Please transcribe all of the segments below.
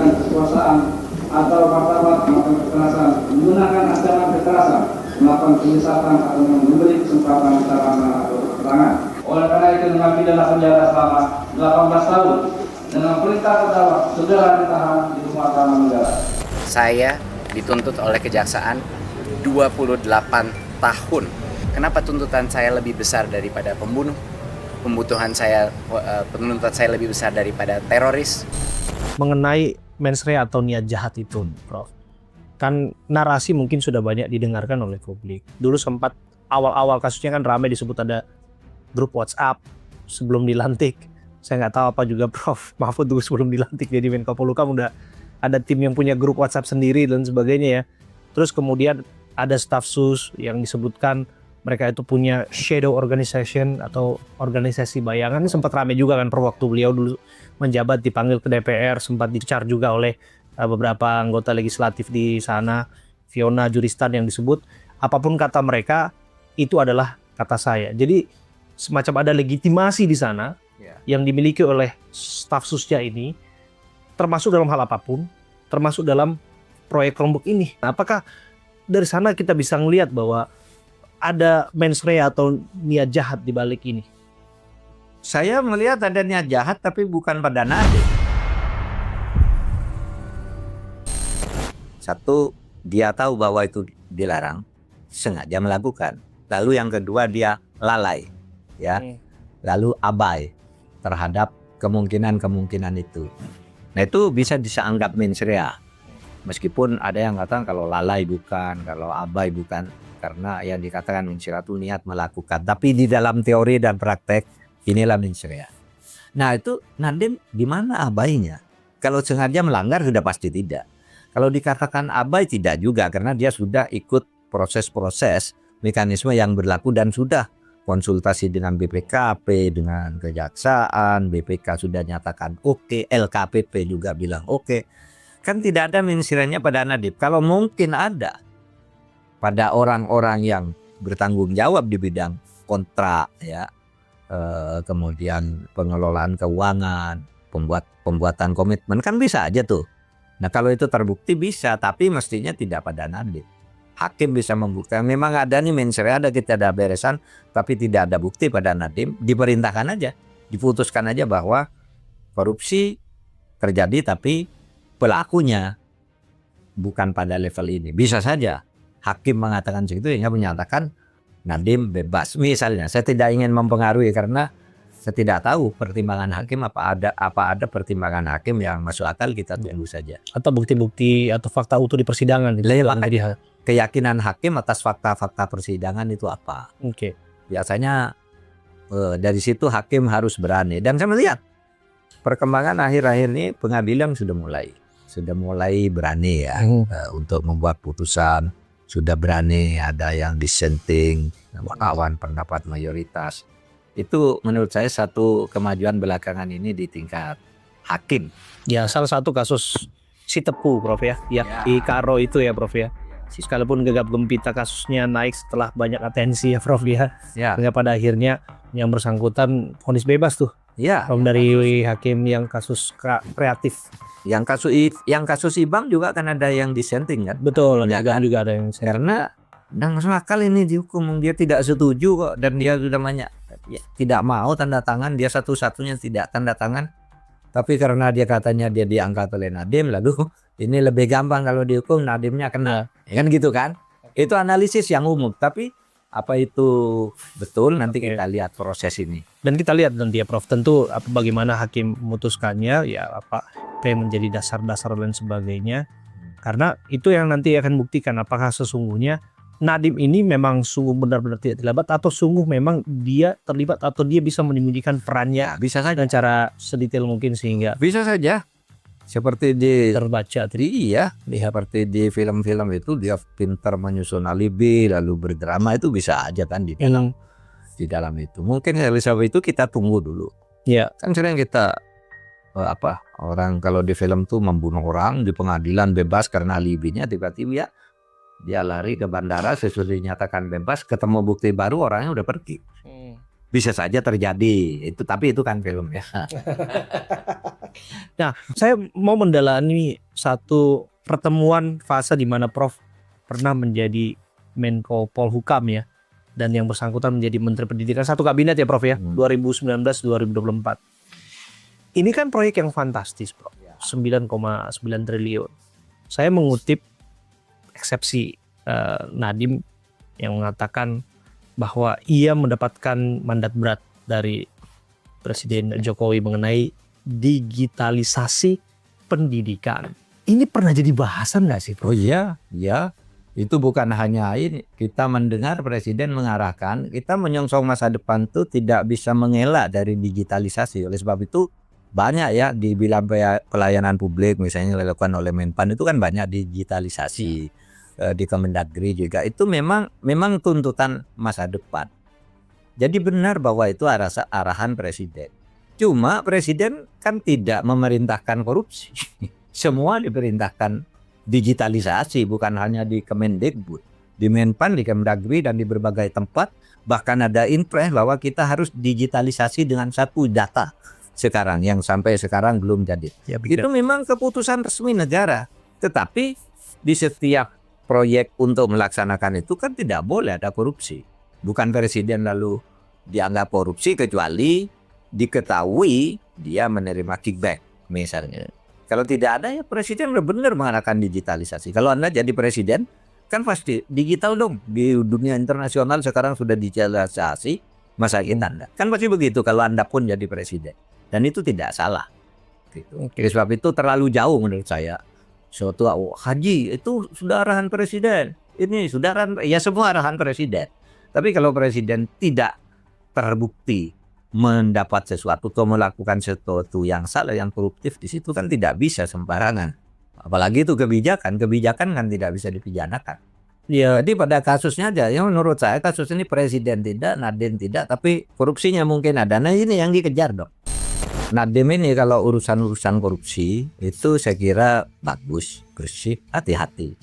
menyalahgunakan kekuasaan atau martabat melakukan kekerasan, menggunakan ancaman kekerasan, melakukan penyesatan atau memberi kesempatan sarana atau keterangan. Oleh karena itu dengan pidana penjara selama 18 tahun dengan perintah terdakwa segera ditahan di rumah tahanan negara. Saya dituntut oleh kejaksaan 28 tahun. Kenapa tuntutan saya lebih besar daripada pembunuh? Penuntutan saya lebih besar daripada teroris. Mengenai mens rea atau niat jahat itu, Prof. Kan narasi mungkin sudah banyak didengarkan oleh publik. Dulu sempat awal-awal kasusnya kan ramai disebut ada grup WhatsApp sebelum dilantik. Saya nggak tahu apa juga Prof Mahfud dulu sebelum dilantik jadi Menko Polhukam udah ada tim yang punya grup WhatsApp sendiri dan sebagainya ya. Terus kemudian ada staf sus yang disebutkan mereka itu punya shadow organization atau organisasi bayangan. Sempat ramai juga kan Prof waktu beliau dulu menjabat dipanggil ke DPR, sempat dicar juga oleh beberapa anggota legislatif di sana, Fiona Juristan yang disebut. Apapun kata mereka itu adalah kata saya. Jadi semacam ada legitimasi di sana yang dimiliki oleh staf susnya ini, termasuk dalam hal apapun, termasuk dalam proyek Chromebook ini. Nah, apakah dari sana kita bisa melihat bahwa ada mens rea atau niat jahat di balik ini? Saya melihat ada niat jahat tapi bukan pada Nadiem. Satu, dia tahu bahwa itu dilarang, sengaja melakukan. Lalu yang kedua dia lalai, ya, lalu abai terhadap kemungkinan itu. Nah itu bisa dianggap mens rea. Meskipun ada yang katakan kalau lalai bukan, kalau abai bukan, karena yang dikatakan mens rea itu niat melakukan. Tapi di dalam teori dan praktek inilah mens rea. Nah itu Nadiem di mana abainya? Kalau sengaja melanggar sudah pasti tidak. Kalau dikatakan abai tidak juga karena dia sudah ikut proses-proses mekanisme yang berlaku dan sudah konsultasi dengan BPKP, dengan kejaksaan, BPK sudah nyatakan oke, LKPP juga bilang oke. Kan tidak ada mens rea-nya pada Nadiem. Kalau mungkin ada pada orang-orang yang bertanggung jawab di bidang kontrak, ya, kemudian pengelolaan keuangan, pembuatan komitmen kan bisa aja tuh. Nah kalau itu terbukti bisa, tapi mestinya tidak pada Nadiem. Hakim bisa membuktikan memang ada nih mens rea, ada kita ada beresan, tapi tidak ada bukti pada Nadiem. Diperintahkan aja, diputuskan aja bahwa korupsi terjadi tapi pelakunya bukan pada level ini. Bisa saja hakim mengatakan segitu hingga menyatakan Nadiem bebas. Misalnya, saya tidak ingin mempengaruhi karena saya tidak tahu pertimbangan hakim apa ada pertimbangan hakim yang masuk akal, kita tunggu saja. Atau bukti-bukti atau fakta utuh di persidangan. Keyakinan hakim atas fakta-fakta persidangan itu apa? Oke. Biasanya dari situ hakim harus berani. Dan saya melihat perkembangan akhir-akhir ini pengadilan sudah mulai berani ya untuk membuat putusan. Sudah berani, ada yang dissenting, melawan pendapat mayoritas. Itu menurut saya satu kemajuan belakangan ini di tingkat hakim. Ya salah satu kasus si Tepu Prof ya, di Karo itu ya Prof ya. Sekalipun gegap gempita kasusnya naik setelah banyak atensi ya Prof ya. Sehingga pada akhirnya yang bersangkutan vonis bebas tuh. Ya. Dari hakim yang kasus kreatif. Yang kasus Ibang juga kan ada yang dissenting kan? Betul, ya, juga ada yang karena dan masuk akal ini dihukum, dia tidak setuju kok, dan dia sudah banyak tidak mau tanda tangan, dia satu-satunya tidak tanda tangan. Tapi karena dia katanya dia diangkat oleh Nadiem, lalu ini lebih gampang kalau dihukum Nadiemnya kena. Ya kan gitu kan? Itu analisis yang umum, tapi apa itu betul nanti kita lihat proses ini. Dan kita lihat nanti ya Prof, tentu bagaimana hakim memutuskannya, ya apa yang menjadi dasar-dasar dan sebagainya. Karena itu yang nanti akan buktikan apakah sesungguhnya Nadiem ini memang sungguh benar-benar tidak terlibat atau sungguh memang dia terlibat atau dia bisa menyembunyikan perannya bisa saja dengan cara sedetail mungkin sehingga bisa saja seperti di terbaca seperti di film-film itu dia pintar menyusun alibi lalu berdrama, itu bisa aja kan di dalam itu. Mungkin sebab itu kita tunggu dulu. Ya. Kan sering kita orang kalau di film tuh membunuh orang di pengadilan bebas karena alibinya, tiba-tiba dia lari ke bandara sesudah dinyatakan bebas, ketemu bukti baru orangnya udah pergi. Bisa saja terjadi itu, tapi itu kan film ya. Nah, saya mau mendalami satu pertemuan fase di mana Prof pernah menjadi Menko Polhukam ya, dan yang bersangkutan menjadi Menteri Pendidikan, satu kabinet ya Prof ya, 2019-2024. Ini kan proyek yang fantastis Prof, 9,9 triliun. Saya mengutip eksepsi Nadiem yang mengatakan bahwa ia mendapatkan mandat berat dari Presiden Jokowi mengenai digitalisasi pendidikan. Ini pernah jadi bahasan nggak sih Prof? Oh iya, ya. Itu bukan hanya ini, kita mendengar Presiden mengarahkan, kita menyongsong masa depan itu tidak bisa mengelak dari digitalisasi. Oleh sebab itu banyak ya di bidang pelayanan publik misalnya dilakukan oleh Menpan itu kan banyak digitalisasi. Di Kemendagri juga itu memang tuntutan masa depan. Jadi benar bahwa itu arahan Presiden. Cuma Presiden kan tidak memerintahkan korupsi. Semua diperintahkan digitalisasi, bukan hanya di Kemendikbud, di Menpan, di Kemendagri dan di berbagai tempat. Bahkan ada impres bahwa kita harus digitalisasi dengan satu data sekarang yang sampai sekarang belum jadi. Ya, itu memang keputusan resmi negara. Tetapi di setiap proyek untuk melaksanakan itu kan tidak boleh ada korupsi. Bukan Presiden lalu dianggap korupsi kecuali diketahui dia menerima kickback misalnya. Kalau tidak ada ya Presiden benar-benar mengadakan digitalisasi. Kalau Anda jadi Presiden kan pasti digital dong. Di dunia internasional sekarang sudah digitalisasi. Masa Anda kan pasti begitu kalau Anda pun jadi Presiden. Dan itu tidak salah gitu. Oleh sebab itu terlalu jauh menurut saya. Suatu haji itu sudah arahan Presiden. Ini sudah arahan, ya semua arahan Presiden. Tapi kalau Presiden tidak terbukti mendapat sesuatu atau melakukan sesuatu yang salah, yang koruptif, di situ kan tidak bisa sembarangan. Apalagi itu kebijakan kan tidak bisa dipidanakan. Ya, jadi pada kasusnya aja, ya menurut saya kasus ini Presiden tidak, Nadiem tidak, tapi korupsinya mungkin ada. Nah ini yang dikejar dong. Nadiem ini kalau urusan-urusan korupsi itu saya kira bagus, bersih, hati-hati.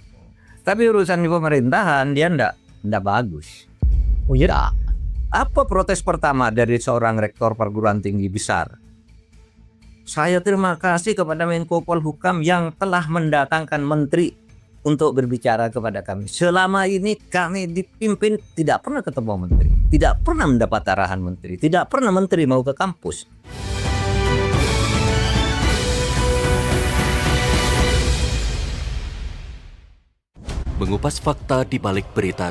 Tapi urusan di pemerintahan dia enggak bagus. Oh iya. Apa protes pertama dari seorang rektor perguruan tinggi besar? Saya terima kasih kepada Menko Polhukam yang telah mendatangkan menteri untuk berbicara kepada kami. Selama ini kami dipimpin tidak pernah ketemu menteri, tidak pernah mendapat arahan menteri, tidak pernah menteri mau ke kampus. Mengupas fakta di balik berita